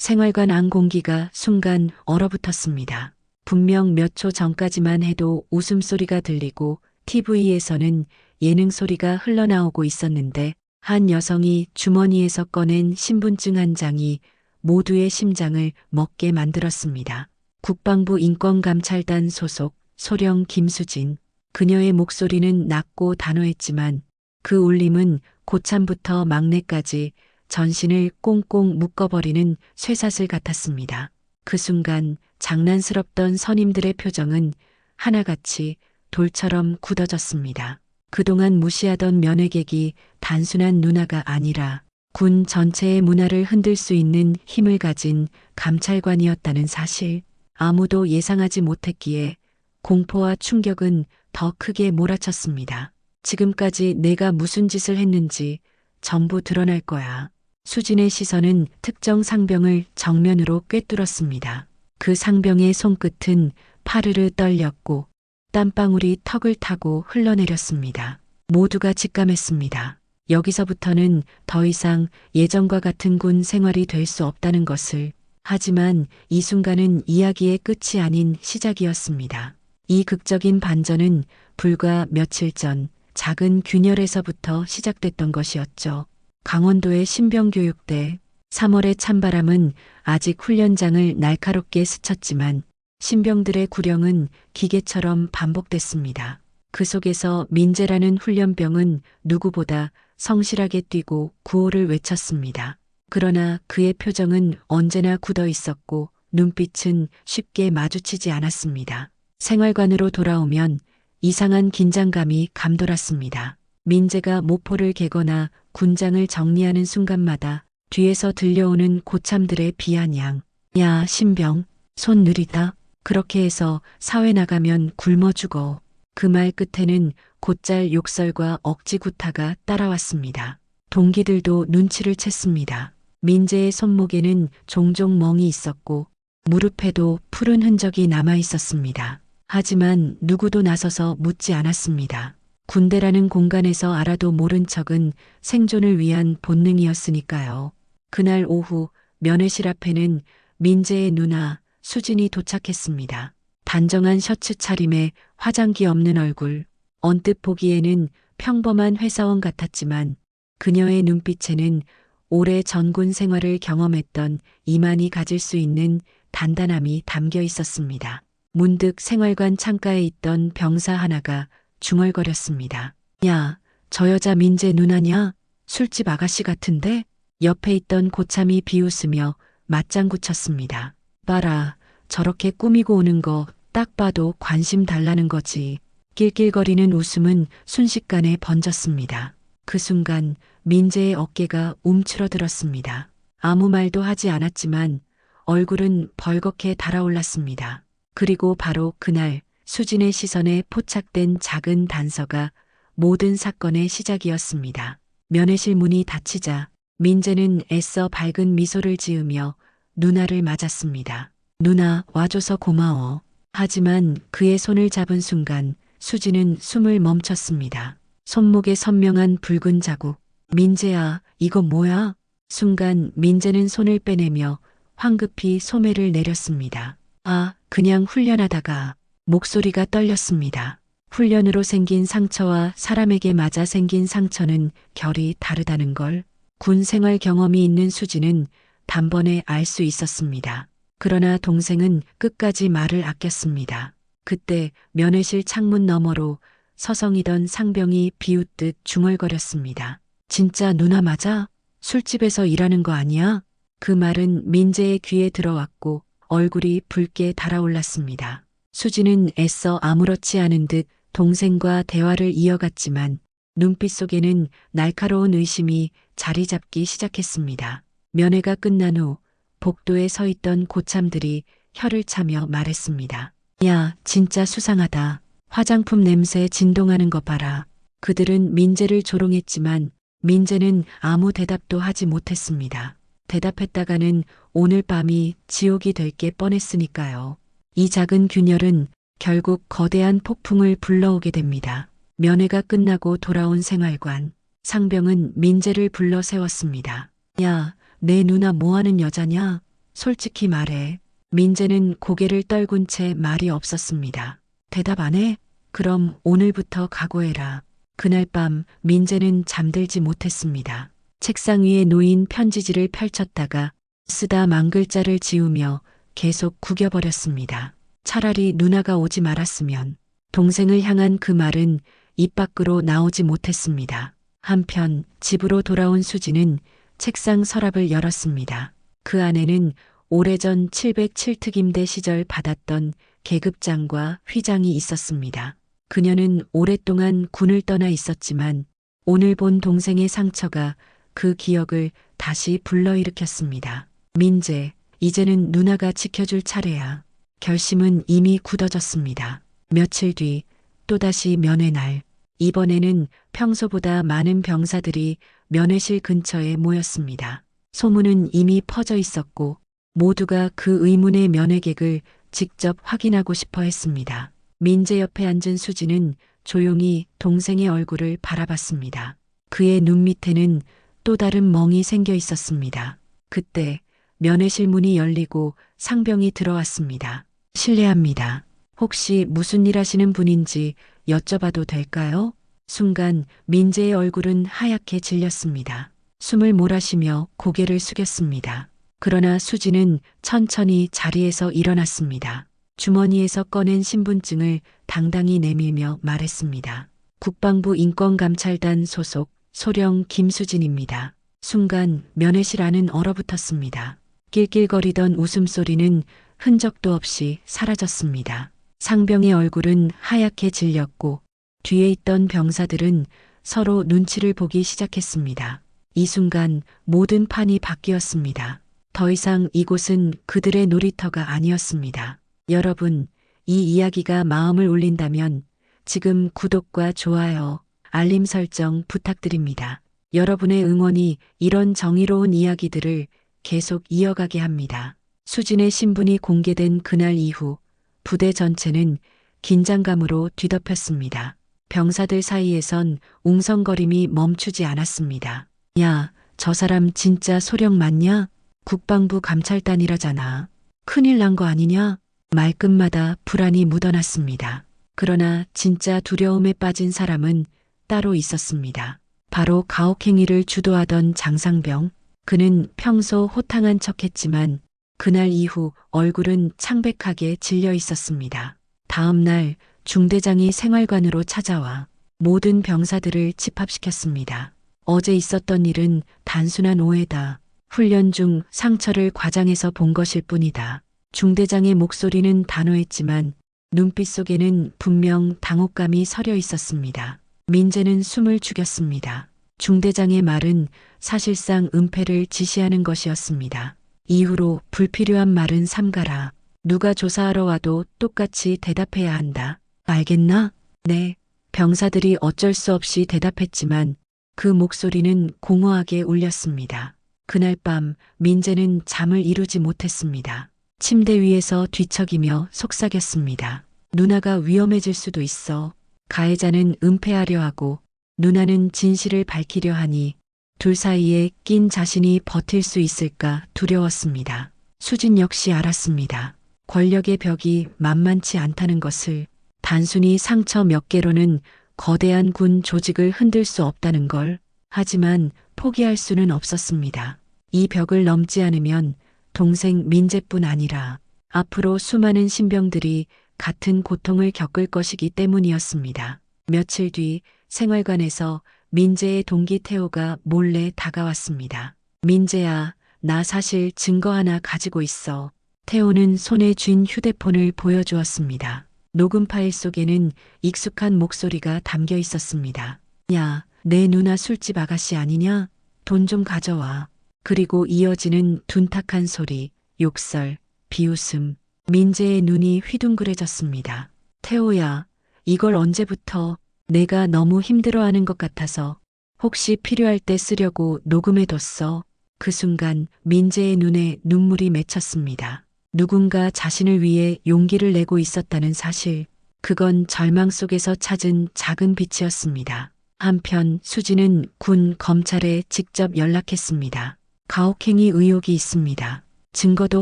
생활관 안 공기가 순간 얼어붙었습니다. 분명 몇 초 전까지만 해도 웃음소리가 들리고 TV에서는 예능 소리가 흘러나오고 있었는데 한 여성이 주머니에서 꺼낸 신분증 한 장이 모두의 심장을 멎게 만들었습니다. 국방부 인권감찰단 소속 소령 김수진. 그녀의 목소리는 낮고 단호했지만 그 울림은 고참부터 막내까지 전신을 꽁꽁 묶어버리는 쇠사슬 같았습니다. 그 순간 장난스럽던 선임들의 표정은 하나같이 돌처럼 굳어졌습니다. 그동안 무시하던 면회객이 단순한 누나가 아니라 군 전체의 문화를 흔들 수 있는 힘을 가진 감찰관이었다는 사실, 아무도 예상하지 못했기에 공포와 충격은 더 크게 몰아쳤습니다. 지금까지 내가 무슨 짓을 했는지 전부 드러날 거야. 수진의 시선은 특정 상병을 정면으로 꿰뚫었습니다. 그 상병의 손끝은 파르르 떨렸고 땀방울이 턱을 타고 흘러내렸습니다. 모두가 직감했습니다. 여기서부터는 더 이상 예전과 같은 군 생활이 될 수 없다는 것을. 하지만 이 순간은 이야기의 끝이 아닌 시작이었습니다. 이 극적인 반전은 불과 며칠 전 작은 균열에서부터 시작됐던 것이었죠. 강원도의 신병교육대. 3월의 찬바람은 아직 훈련장을 날카롭게 스쳤지만 신병들의 구령은 기계처럼 반복됐습니다. 그 속에서 민재라는 훈련병은 누구보다 성실하게 뛰고 구호를 외쳤습니다. 그러나 그의 표정은 언제나 굳어 있었고 눈빛은 쉽게 마주치지 않았습니다. 생활관으로 돌아오면 이상한 긴장감이 감돌았습니다. 민재가 모포를 개거나 군장을 정리하는 순간마다 뒤에서 들려오는 고참들의 비아냥. 야, 신병, 손 느리다. 그렇게 해서 사회 나가면 굶어 죽어. 그 말 끝에는 곧잘 욕설과 억지 구타가 따라왔습니다. 동기들도 눈치를 챘습니다. 민재의 손목에는 종종 멍이 있었고 무릎에도 푸른 흔적이 남아 있었습니다. 하지만 누구도 나서서 묻지 않았습니다. 군대라는 공간에서 알아도 모른 척은 생존을 위한 본능이었으니까요. 그날 오후 면회실 앞에는 민재의 누나 수진이 도착했습니다. 단정한 셔츠 차림에 화장기 없는 얼굴, 언뜻 보기에는 평범한 회사원 같았지만 그녀의 눈빛에는 오래 전군 생활을 경험했던 이만이 가질 수 있는 단단함이 담겨 있었습니다. 문득 생활관 창가에 있던 병사 하나가 중얼거렸습니다. 야, 저 여자 민재 누나냐? 술집 아가씨 같은데? 옆에 있던 고참이 비웃으며 맞장구 쳤습니다. 봐라, 저렇게 꾸미고 오는 거 딱 봐도 관심 달라는 거지. 낄낄거리는 웃음은 순식간에 번졌습니다. 그 순간 민재의 어깨가 움츠러들었습니다. 아무 말도 하지 않았지만 얼굴은 벌겋게 달아올랐습니다. 그리고 바로 그날 수진의 시선에 포착된 작은 단서가 모든 사건의 시작이었습니다. 면회실 문이 닫히자 민재는 애써 밝은 미소를 지으며 누나를 맞았습니다. 누나, 와줘서 고마워. 하지만 그의 손을 잡은 순간 수진은 숨을 멈췄습니다. 손목에 선명한 붉은 자국. 민재야, 이거 뭐야? 순간 민재는 손을 빼내며 황급히 소매를 내렸습니다. 아, 그냥 훈련하다가. 목소리가 떨렸습니다. 훈련으로 생긴 상처와 사람에게 맞아 생긴 상처는 결이 다르다는 걸 군 생활 경험이 있는 수지는 단번에 알 수 있었습니다. 그러나 동생은 끝까지 말을 아꼈습니다. 그때 면회실 창문 너머로 서성이던 상병이 비웃듯 중얼거렸습니다. 진짜 누나 맞아? 술집에서 일하는 거 아니야? 그 말은 민재의 귀에 들어왔고 얼굴이 붉게 달아올랐습니다. 수지는 애써 아무렇지 않은 듯 동생과 대화를 이어갔지만 눈빛 속에는 날카로운 의심이 자리 잡기 시작했습니다. 면회가 끝난 후 복도에 서 있던 고참들이 혀를 차며 말했습니다. 야, 진짜 수상하다. 화장품 냄새 진동하는 거 봐라. 그들은 민재를 조롱했지만 민재는 아무 대답도 하지 못했습니다. 대답했다가는 오늘 밤이 지옥이 될 게 뻔했으니까요. 이 작은 균열은 결국 거대한 폭풍을 불러오게 됩니다. 면회가 끝나고 돌아온 생활관. 상병은 민재를 불러 세웠습니다. 야, 내 누나 뭐하는 여자냐? 솔직히 말해. 민재는 고개를 떨군 채 말이 없었습니다. 대답 안 해? 그럼 오늘부터 각오해라. 그날 밤 민재는 잠들지 못했습니다. 책상 위에 놓인 편지지를 펼쳤다가 쓰다 만 글자를 지우며 계속 구겨버렸습니다. 차라리 누나가 오지 말았으면. 동생을 향한 그 말은 입 밖으로 나오지 못했습니다. 한편 집으로 돌아온 수지는 책상 서랍을 열었습니다. 그 안에는 오래전 707특임대 시절 받았던 계급장과 휘장이 있었습니다. 그녀는 오랫동안 군을 떠나 있었지만 오늘 본 동생의 상처가 그 기억을 다시 불러일으켰습니다. 민재, 이제는 누나가 지켜줄 차례야. 결심은 이미 굳어졌습니다. 며칠 뒤 또다시 면회 날. 이번에는 평소보다 많은 병사들이 면회실 근처에 모였습니다. 소문은 이미 퍼져 있었고 모두가 그 의문의 면회객을 직접 확인하고 싶어 했습니다. 민재 옆에 앉은 수지는 조용히 동생의 얼굴을 바라봤습니다. 그의 눈 밑에는 또 다른 멍이 생겨 있었습니다. 그때 면회실 문이 열리고 상병이 들어왔습니다. 실례합니다. 혹시 무슨 일 하시는 분인지 여쭤봐도 될까요? 순간 민재의 얼굴은 하얗게 질렸습니다. 숨을 몰아쉬며 고개를 숙였습니다. 그러나 수지는 천천히 자리에서 일어났습니다. 주머니에서 꺼낸 신분증을 당당히 내밀며 말했습니다. 국방부 인권감찰단 소속 소령 김수진입니다. 순간 면회실 안은 얼어붙었습니다. 낄낄거리던 웃음소리는 흔적도 없이 사라졌습니다. 상병의 얼굴은 하얗게 질렸고 뒤에 있던 병사들은 서로 눈치를 보기 시작했습니다. 이 순간 모든 판이 바뀌었습니다. 더 이상 이곳은 그들의 놀이터가 아니었습니다. 여러분, 이 이야기가 마음을 울린다면 지금 구독과 좋아요, 알림 설정 부탁드립니다. 여러분의 응원이 이런 정의로운 이야기들을 계속 이어가게 합니다. 수진의 신분이 공개된 그날 이후 부대 전체는 긴장감으로 뒤덮였습니다. 병사들 사이에선 웅성거림이 멈추지 않았습니다. 야, 저 사람 진짜 소령 맞냐? 국방부 감찰단이라잖아. 큰일 난 거 아니냐? 말끝마다 불안이 묻어났습니다. 그러나 진짜 두려움에 빠진 사람은 따로 있었습니다. 바로 가혹행위를 주도하던 장상병. 그는 평소 호탕한 척했지만 그날 이후 얼굴은 창백하게 질려 있었습니다. 다음 날 중대장이 생활관으로 찾아와 모든 병사들을 집합시켰습니다. 어제 있었던 일은 단순한 오해다. 훈련 중 상처를 과장해서 본 것일 뿐이다. 중대장의 목소리는 단호했지만 눈빛 속에는 분명 당혹감이 서려 있었습니다. 민재는 숨을 죽였습니다. 중대장의 말은 사실상 은폐를 지시하는 것이었습니다. 이후로 불필요한 말은 삼가라. 누가 조사하러 와도 똑같이 대답해야 한다. 알겠나? 네. 병사들이 어쩔 수 없이 대답했지만 그 목소리는 공허하게 울렸습니다. 그날 밤 민재는 잠을 이루지 못했습니다. 침대 위에서 뒤척이며 속삭였습니다. 누나가 위험해질 수도 있어. 가해자는 은폐하려 하고 누나는 진실을 밝히려 하니 둘 사이에 낀 자신이 버틸 수 있을까 두려웠습니다. 수진 역시 알았습니다. 권력의 벽이 만만치 않다는 것을. 단순히 상처 몇 개로는 거대한 군 조직을 흔들 수 없다는 걸. 하지만 포기할 수는 없었습니다. 이 벽을 넘지 않으면 동생 민재뿐 아니라 앞으로 수많은 신병들이 같은 고통을 겪을 것이기 때문이었습니다. 며칠 뒤 생활관에서 민재의 동기 태호가 몰래 다가왔습니다. 민재야, 나 사실 증거 하나 가지고 있어. 태호는 손에 쥔 휴대폰을 보여주었습니다. 녹음 파일 속에는 익숙한 목소리가 담겨 있었습니다. 야, 내 누나 술집 아가씨 아니냐? 돈 좀 가져와. 그리고 이어지는 둔탁한 소리, 욕설, 비웃음. 민재의 눈이 휘둥그레졌습니다. 태호야, 이걸 언제부터? 내가 너무 힘들어하는 것 같아서 혹시 필요할 때 쓰려고 녹음해뒀어. 그 순간 민재의 눈에 눈물이 맺혔습니다. 누군가 자신을 위해 용기를 내고 있었다는 사실. 그건 절망 속에서 찾은 작은 빛이었습니다. 한편 수지는 군 검찰에 직접 연락했습니다. 가혹행위 의혹이 있습니다. 증거도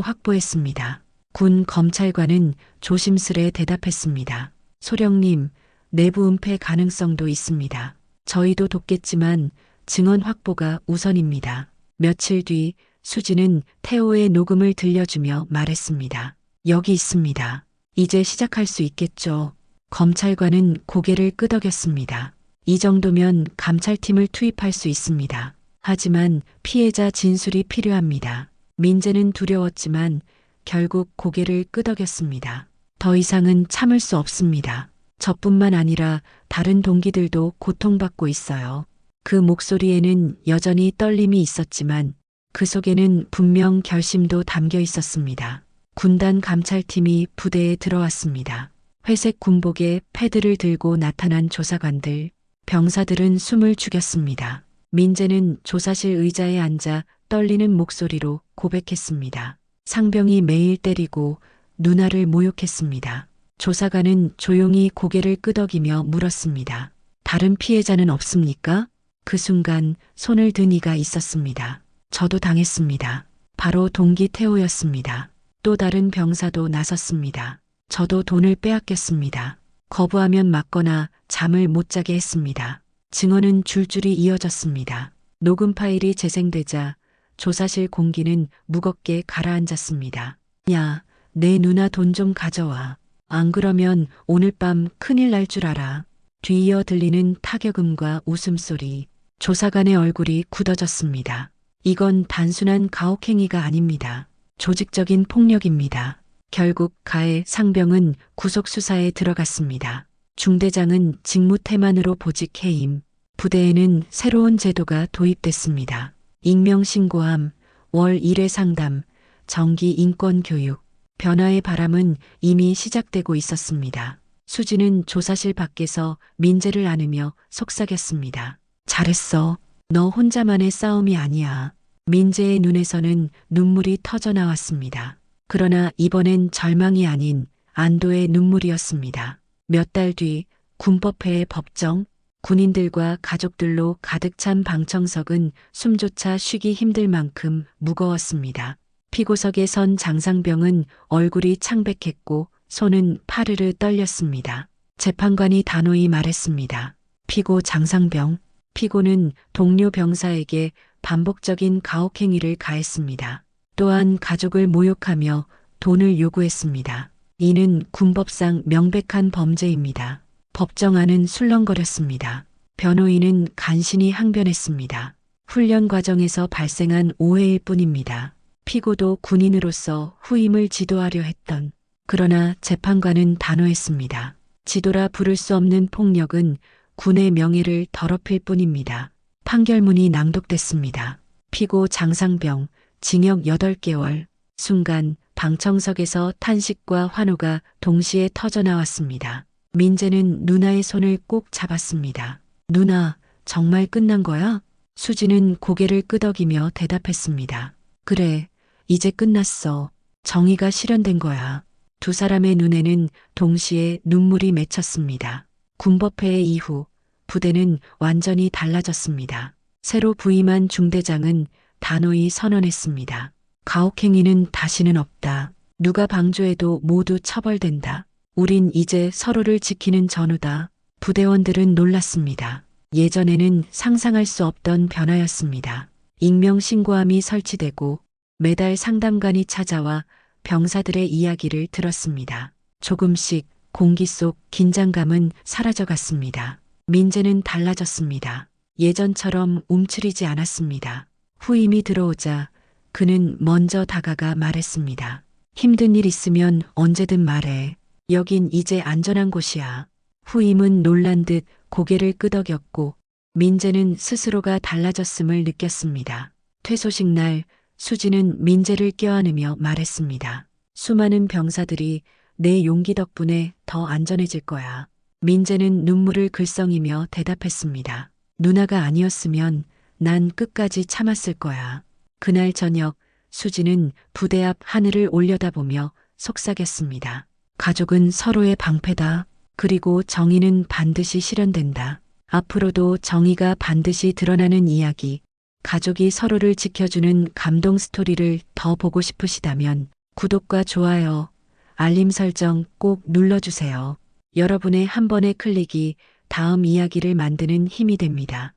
확보했습니다. 군 검찰관은 조심스레 대답했습니다. 소령님, 내부 은폐 가능성도 있습니다. 저희도 돕겠지만 증언 확보가 우선입니다. 며칠 뒤 수지는 태호의 녹음을 들려주며 말했습니다. 여기 있습니다. 이제 시작할 수 있겠죠. 검찰관은 고개를 끄덕였습니다. 이 정도면 감찰팀을 투입할 수 있습니다. 하지만 피해자 진술이 필요합니다. 민재는 두려웠지만 결국 고개를 끄덕였습니다. 더 이상은 참을 수 없습니다. 저뿐만 아니라 다른 동기들도 고통받고 있어요. 그 목소리에는 여전히 떨림이 있었지만 그 속에는 분명 결심도 담겨 있었습니다. 군단 감찰팀이 부대에 들어왔습니다. 회색 군복에 패드를 들고 나타난 조사관들, 병사들은 숨을 죽였습니다. 민재는 조사실 의자에 앉아 떨리는 목소리로 고백했습니다. 상병이 매일 때리고 누나를 모욕했습니다. 조사관은 조용히 고개를 끄덕이며 물었습니다. 다른 피해자는 없습니까? 그 순간 손을 든 이가 있었습니다. 저도 당했습니다. 바로 동기 태호였습니다. 또 다른 병사도 나섰습니다. 저도 돈을 빼앗겼습니다. 거부하면 맞거나 잠을 못 자게 했습니다. 증언은 줄줄이 이어졌습니다. 녹음 파일이 재생되자 조사실 공기는 무겁게 가라앉았습니다. 야, 내 누나 돈 좀 가져와. 안 그러면 오늘 밤 큰일 날 줄 알아. 뒤이어 들리는 타격음과 웃음소리. 조사관의 얼굴이 굳어졌습니다. 이건 단순한 가혹행위가 아닙니다. 조직적인 폭력입니다. 결국 가해 상병은 구속수사에 들어갔습니다. 중대장은 직무태만으로 보직 해임. 부대에는 새로운 제도가 도입됐습니다. 익명신고함, 월 1회 상담, 정기 인권교육. 변화의 바람은 이미 시작되고 있었습니다. 수지는 조사실 밖에서 민재를 안으며 속삭였습니다. 잘했어. 너 혼자만의 싸움이 아니야. 민재의 눈에서는 눈물이 터져 나왔습니다. 그러나 이번엔 절망이 아닌 안도의 눈물이었습니다. 몇 달 뒤 군법회의 법정, 군인들과 가족들로 가득 찬 방청석은 숨조차 쉬기 힘들 만큼 무거웠습니다. 피고석에 선 장상병은 얼굴이 창백했고 손은 파르르 떨렸습니다. 재판관이 단호히 말했습니다. 피고 장상병, 피고는 동료 병사에게 반복적인 가혹행위를 가했습니다. 또한 가족을 모욕하며 돈을 요구했습니다. 이는 군법상 명백한 범죄입니다. 법정 안은 술렁거렸습니다. 변호인은 간신히 항변했습니다. 훈련 과정에서 발생한 오해일 뿐입니다. 피고도 군인으로서 후임을 지도하려 했던. 그러나 재판관은 단호했습니다. 지도라 부를 수 없는 폭력은 군의 명예를 더럽힐 뿐입니다. 판결문이 낭독됐습니다. 피고 장상병, 징역 8개월. 순간 방청석에서 탄식과 환호가 동시에 터져나왔습니다. 민재는 누나의 손을 꼭 잡았습니다. 누나, 정말 끝난 거야? 수지는 고개를 끄덕이며 대답했습니다. 그래, 이제 끝났어. 정의가 실현된 거야. 두 사람의 눈에는 동시에 눈물이 맺혔습니다. 군법회의 이후 부대는 완전히 달라졌습니다. 새로 부임한 중대장은 단호히 선언했습니다. 가혹행위는 다시는 없다. 누가 방조해도 모두 처벌된다. 우린 이제 서로를 지키는 전우다. 부대원들은 놀랐습니다. 예전에는 상상할 수 없던 변화였습니다. 익명신고함이 설치되고 매달 상담관이 찾아와 병사들의 이야기를 들었습니다. 조금씩 공기 속 긴장감은 사라져갔습니다. 민재는 달라졌습니다. 예전처럼 움츠리지 않았습니다. 후임이 들어오자 그는 먼저 다가가 말했습니다. 힘든 일 있으면 언제든 말해. 여긴 이제 안전한 곳이야. 후임은 놀란 듯 고개를 끄덕였고 민재는 스스로가 달라졌음을 느꼈습니다. 퇴소식 날 수지는 민재를 껴안으며 말했습니다. 수많은 병사들이 내 용기 덕분에 더 안전해질 거야. 민재는 눈물을 글썽이며 대답했습니다. 누나가 아니었으면 난 끝까지 참았을 거야. 그날 저녁 수지는 부대 앞 하늘을 올려다보며 속삭였습니다. 가족은 서로의 방패다. 그리고 정의는 반드시 실현된다. 앞으로도 정의가 반드시 드러나는 이야기. 가족이 서로를 지켜주는 감동 스토리를 더 보고 싶으시다면 구독과 좋아요, 알림 설정 꼭 눌러주세요. 여러분의 한 번의 클릭이 다음 이야기를 만드는 힘이 됩니다.